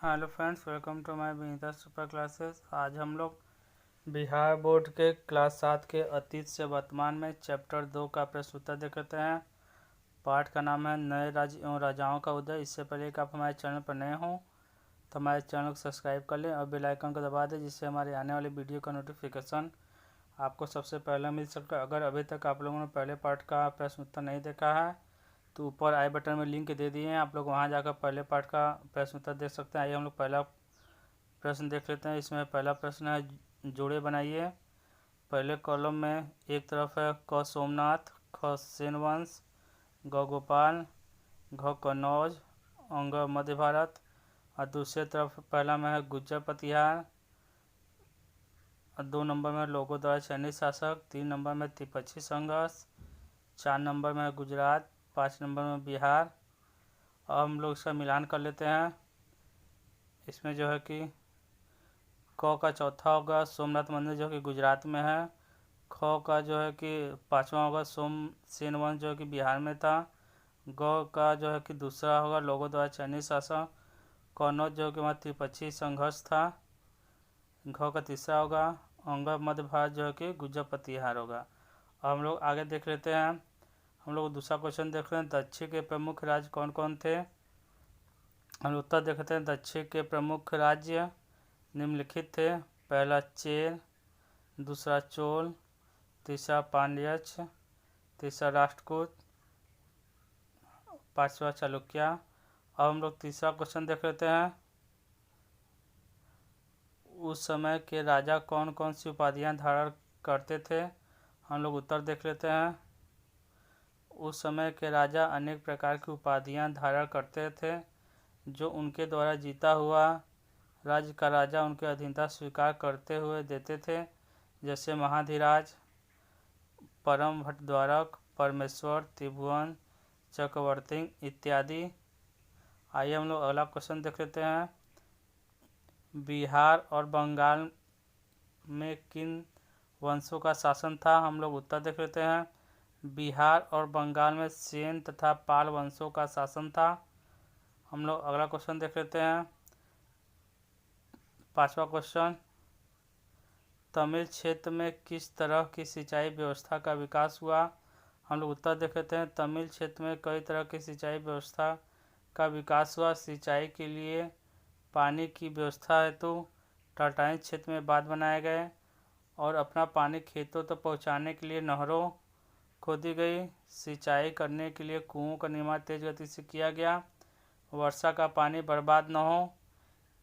Hello friends, welcome to my Vinita super classes. आज हम लोग बिहार बोर्ड के क्लास 7 के अतीत से वर्तमान में चैप्टर 2 का प्रश्न उत्तर देखते हैं। पाठ का नाम है नए राज्य एवं राजाओं का उदय। इससे पहले कि आप हमारे चैनल पर नए हों तो हमारे चैनल को सब्सक्राइब कर लें और बेल आइकन को दबा दें, जिससे हमारे आने वाली वीडियो का नोटिफिकेशन आपको सबसे पहले मिल सके। अगर अभी तक आप लोगों ने पहले पार्ट का प्रश्न उत्तर नहीं देखा है तो ऊपर आई बटन में लिंक दे दिए हैं, आप लोग वहां जाकर पहले पार्ट का प्रश्न उत्तर देख सकते हैं। आइए हम लोग पहला प्रश्न देख लेते हैं। इसमें पहला प्रश्न है जोड़े बनाइए। पहले कॉलम में एक तरफ है क सोमनाथ, ख सेनवंश, ग गोपाल, घ कन्नौज, अंग मध्य भारत। और दूसरे तरफ पहला में है गुज्जर प्रतिहार, और 2 नंबर में लोगों द्वारा चयनित शासक, 3 नंबर में त्रिपक्षीय संघर्ष, 4 नंबर में गुजरात, 5 नंबर में बिहार। अब हम लोग इसका मिलान कर लेते हैं। इसमें जो है कि क का चौथा होगा सोमनाथ मंदिर, जो कि गुजरात में है। ख का जो है कि 5वां होगा सेन वंश, जो कि बिहार में था। ग का जो है कि दूसरा होगा लोगों द्वारा चयनित शासक। कन्नौज जो कि वहाँ त्रिपक्षीय संघर्ष था। घ का तीसरा होगा अंग मध्य भारत, जो है कि गुज्जर प्रतिहार होगा। अब हम लोग आगे देख लेते हैं। हम लोग दूसरा क्वेश्चन देख रहे हैं, दक्षिण के प्रमुख राज्य कौन कौन थे। हम उत्तर देखते हैं। दक्षिण के प्रमुख राज्य निम्नलिखित थे। पहला चेर, दूसरा चोल, तीसरा पांड्यच, तीसरा राष्ट्रकूट, 5वां चालुक्य। अब हम लोग तीसरा क्वेश्चन देख लेते हैं। उस समय के राजा कौन कौन सी उपाधियां धारण करते थे। हम लोग उत्तर देख लेते हैं। उस समय के राजा अनेक प्रकार की उपाधियां धारण करते थे, जो उनके द्वारा जीता हुआ राज्य का राजा उनके अधीनता स्वीकार करते हुए देते थे, जैसे महाधिराज, परम भट्टद्वारक, परमेश्वर, त्रिभुवन, चक्रवर्ती इत्यादि। आइए हम लोग अगला क्वेश्चन देख लेते हैं। बिहार और बंगाल में किन वंशों का शासन था। हम लोग उत्तर देख लेते हैं। बिहार और बंगाल में सेन तथा पाल वंशों का शासन था। हम लोग अगला क्वेश्चन देख लेते हैं। 5वां क्वेश्चन, तमिल क्षेत्र में किस तरह की सिंचाई व्यवस्था का विकास हुआ। हम लोग उत्तर देख लेते हैं। तमिल क्षेत्र में कई तरह की सिंचाई व्यवस्था का विकास हुआ। सिंचाई के लिए पानी की व्यवस्था हेतु तटाई क्षेत्र में बांध बनाए गए और अपना पानी खेतों तक पहुंचाने के लिए नहरों खोदी गई। सिंचाई करने के लिए कुओं का निर्माण तेज गति से किया गया। वर्षा का पानी बर्बाद न हो,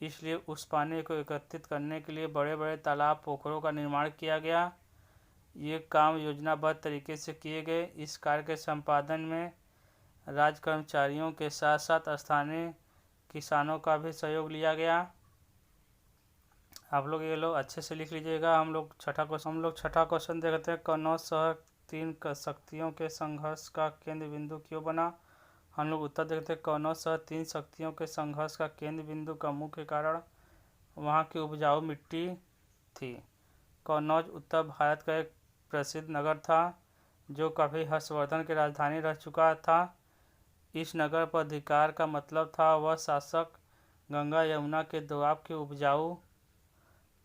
इसलिए उस पानी को एकत्रित करने के लिए बड़े बड़े तालाब पोखरों का निर्माण किया गया। ये काम योजनाबद्ध तरीके से किए गए। इस कार्य के संपादन में राज्य कर्मचारियों के साथ साथ स्थानीय किसानों का भी सहयोग लिया गया। आप लोग ये लोग अच्छे से लिख लीजिएगा। हम लोग छठा क्वेश्चन देखते हैं। कन्नौज शहर 3 शक्तियों के संघर्ष का केंद्र बिंदु क्यों बना। हम लोग उत्तर देखते हैं। कन्नौज शहर 3 शक्तियों के संघर्ष का केंद्र बिंदु का मुख्य कारण वहाँ की उपजाऊ मिट्टी थी। कन्नौज उत्तर भारत का एक प्रसिद्ध नगर था, जो कभी हर्षवर्धन की राजधानी रह चुका था। इस नगर पर अधिकार का मतलब था वह शासक गंगा यमुना के दोआब के उपजाऊ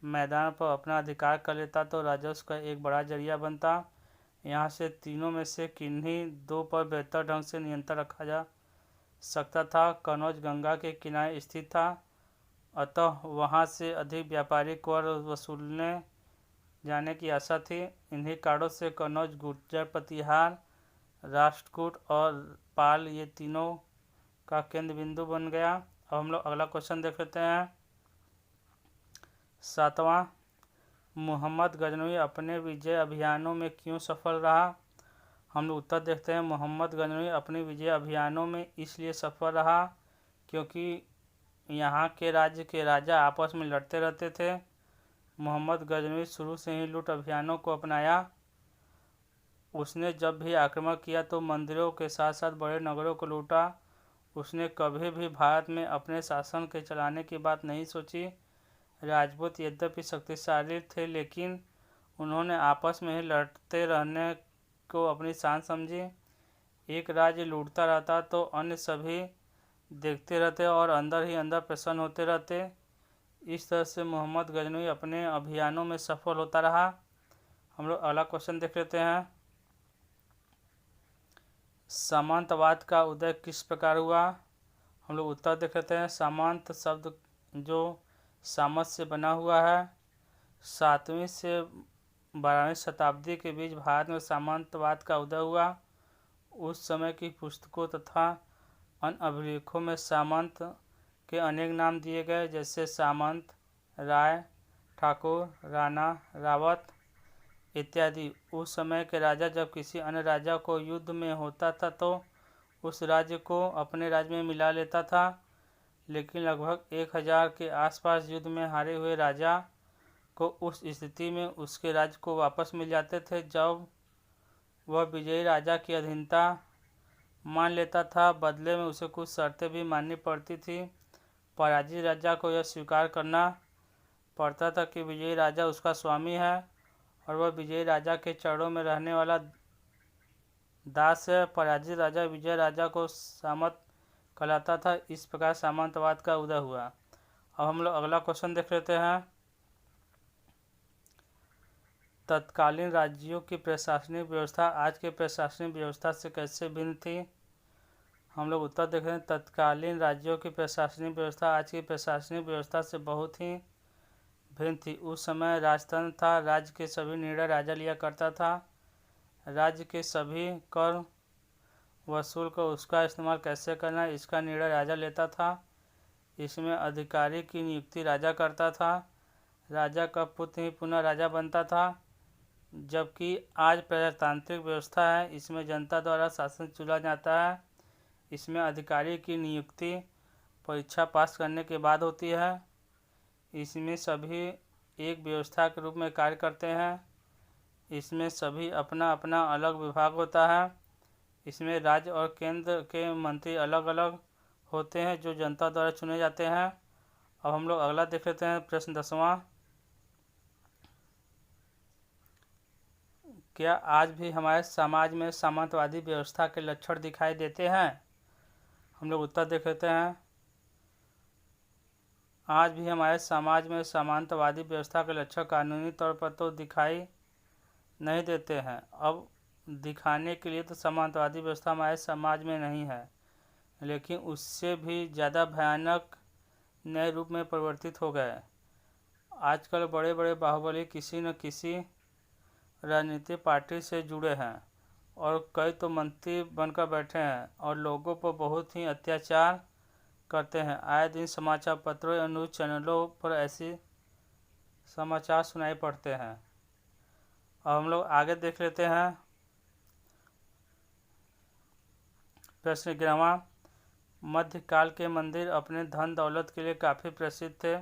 मैदान पर अपना अधिकार कर लेता तो राजस्व का एक बड़ा जरिया बनता। यहाँ से तीनों में से किन्हीं 2 पर बेहतर ढंग से नियंत्रण रखा जा सकता था। कन्नौज गंगा के किनारे स्थित था, अतः वहाँ से अधिक व्यापारिक कर वसूलने जाने की आशा थी। इन्हीं कारणों से कन्नौज गुर्जर प्रतिहार, राष्ट्रकूट और पाल ये तीनों का केंद्र बिंदु बन गया। अब हम लोग अगला क्वेश्चन देख लेते हैं। 7वां, मोहम्मद गजनवी अपने विजय अभियानों में क्यों सफल रहा। हम लोग उत्तर देखते हैं। मोहम्मद गजनवी अपने विजय अभियानों में इसलिए सफल रहा क्योंकि यहाँ के राज्य के राजा आपस में लड़ते रहते थे। मोहम्मद गजनवी शुरू से ही लूट अभियानों को अपनाया। उसने जब भी आक्रमण किया तो मंदिरों के साथ साथ बड़े नगरों को लूटा। उसने कभी भी भारत में अपने शासन के चलाने की बात नहीं सोची। राजपूत यद्यपि शक्तिशाली थे, लेकिन उन्होंने आपस में ही लड़ते रहने को अपनी शान समझी। एक राज्य लूटता रहता तो अन्य सभी देखते रहते और अंदर ही अंदर प्रसन्न होते रहते। इस तरह से मोहम्मद गजनवी अपने अभियानों में सफल होता रहा। हम लोग अगला क्वेश्चन देख लेते हैं। सामंतवाद का उदय किस प्रकार हुआ? हम लोग उत्तर देख लेते हैं। सामंत शब्द जो सामंत से बना हुआ है। 7वीं से 12वीं शताब्दी के बीच भारत में सामंतवाद का उदय हुआ। उस समय की पुस्तकों तथा अन्य अभिलेखों में सामंत के अनेक नाम दिए गए, जैसे सामंत, राय, ठाकुर, राणा, रावत इत्यादि। उस समय के राजा जब किसी अन्य राजा को युद्ध में होता था तो उस राज्य को अपने राज्य में मिला लेता था, लेकिन लगभग 1000 के आसपास युद्ध में हारे हुए राजा को उस स्थिति में उसके राज्य को वापस मिल जाते थे जब वह विजयी राजा की अधीनता मान लेता था। बदले में उसे कुछ शर्तें भी माननी पड़ती थी। पराजित राजा को यह स्वीकार करना पड़ता था कि विजयी राजा उसका स्वामी है और वह विजयी राजा के चरणों में रहने वाला दास है। पराजित राजा विजय राजा को सामंत कहलाता था। इस प्रकार सामंतवाद का उदय हुआ। अब हम लोग अगला क्वेश्चन देख लेते हैं। तत्कालीन राज्यों की प्रशासनिक व्यवस्था आज के प्रशासनिक व्यवस्था से कैसे भिन्न थी? हम लोग उत्तर देख रहे हैं। तत्कालीन राज्यों की प्रशासनिक व्यवस्था आज की प्रशासनिक व्यवस्था से बहुत ही भिन्न थी। उस समय राजतंत्र था। राज्य के सभी निर्णय राजा लिया करता था। राज्य के सभी कर वसूल कर उसका इस्तेमाल कैसे करना है इसका निर्णय राजा लेता था। इसमें अधिकारी की नियुक्ति राजा करता था। राजा का पुत्र ही पुनः राजा बनता था। जबकि आज प्रजातांत्रिक व्यवस्था है, इसमें जनता द्वारा शासन चुना जाता है। इसमें अधिकारी की नियुक्ति परीक्षा पास करने के बाद होती है। इसमें सभी एक व्यवस्था के रूप में कार्य करते हैं। इसमें सभी अपना अपना अलग विभाग होता है। इसमें राज्य और केंद्र के मंत्री अलग अलग होते हैं जो जनता द्वारा चुने जाते हैं। अब हम लोग अगला देख लेते हैं। प्रश्न 10वां। क्या आज भी हमारे समाज में सामंतवादी व्यवस्था के लक्षण दिखाई देते हैं? हम लोग उत्तर देख लेते हैं। आज भी हमारे समाज में सामंतवादी व्यवस्था के लक्षण कानूनी तौर पर तो दिखाई नहीं देते हैं। अब दिखाने के लिए तो सामंतवादी व्यवस्था हमारे समाज में नहीं है, लेकिन उससे भी ज़्यादा भयानक नए रूप में परिवर्तित हो गए। आजकल बड़े बड़े बाहुबली किसी न किसी राजनीतिक पार्टी से जुड़े हैं और कई तो मंत्री बनकर बैठे हैं और लोगों पर बहुत ही अत्याचार करते हैं। आए दिन समाचार पत्रों या न्यूज़ चैनलों पर ऐसे समाचार सुनाई पड़ते हैं। अब हम लोग आगे देख लेते हैं। प्रश्न 11वां। मध्यकाल के मंदिर अपने धन दौलत के लिए काफ़ी प्रसिद्ध थे।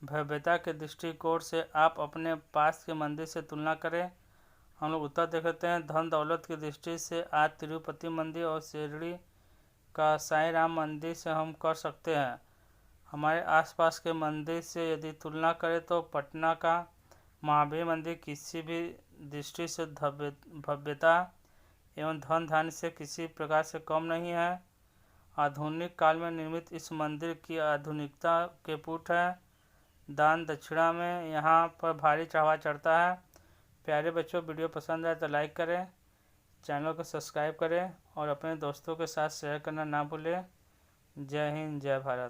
भव्यता के दृष्टिकोण से आप अपने पास के मंदिर से तुलना करें। हम लोग उत्तर देख लेते हैं। धन दौलत की दृष्टि से आज तिरुपति मंदिर और शिरडी का साईं राम मंदिर से हम कर सकते हैं। हमारे आसपास के मंदिर से यदि तुलना करें तो पटना का महावीर मंदिर किसी भी दृष्टि से भव्यता एवं धन धान्य से किसी प्रकार से कम नहीं है। आधुनिक काल में निर्मित इस मंदिर की आधुनिकता के पुट है। दान दक्षिणा में यहाँ पर भारी चढ़ावा चढ़ता है। प्यारे बच्चों, वीडियो पसंद आए तो लाइक करें, चैनल को सब्सक्राइब करें और अपने दोस्तों के साथ शेयर करना ना भूलें। जय हिंद, जय भारत।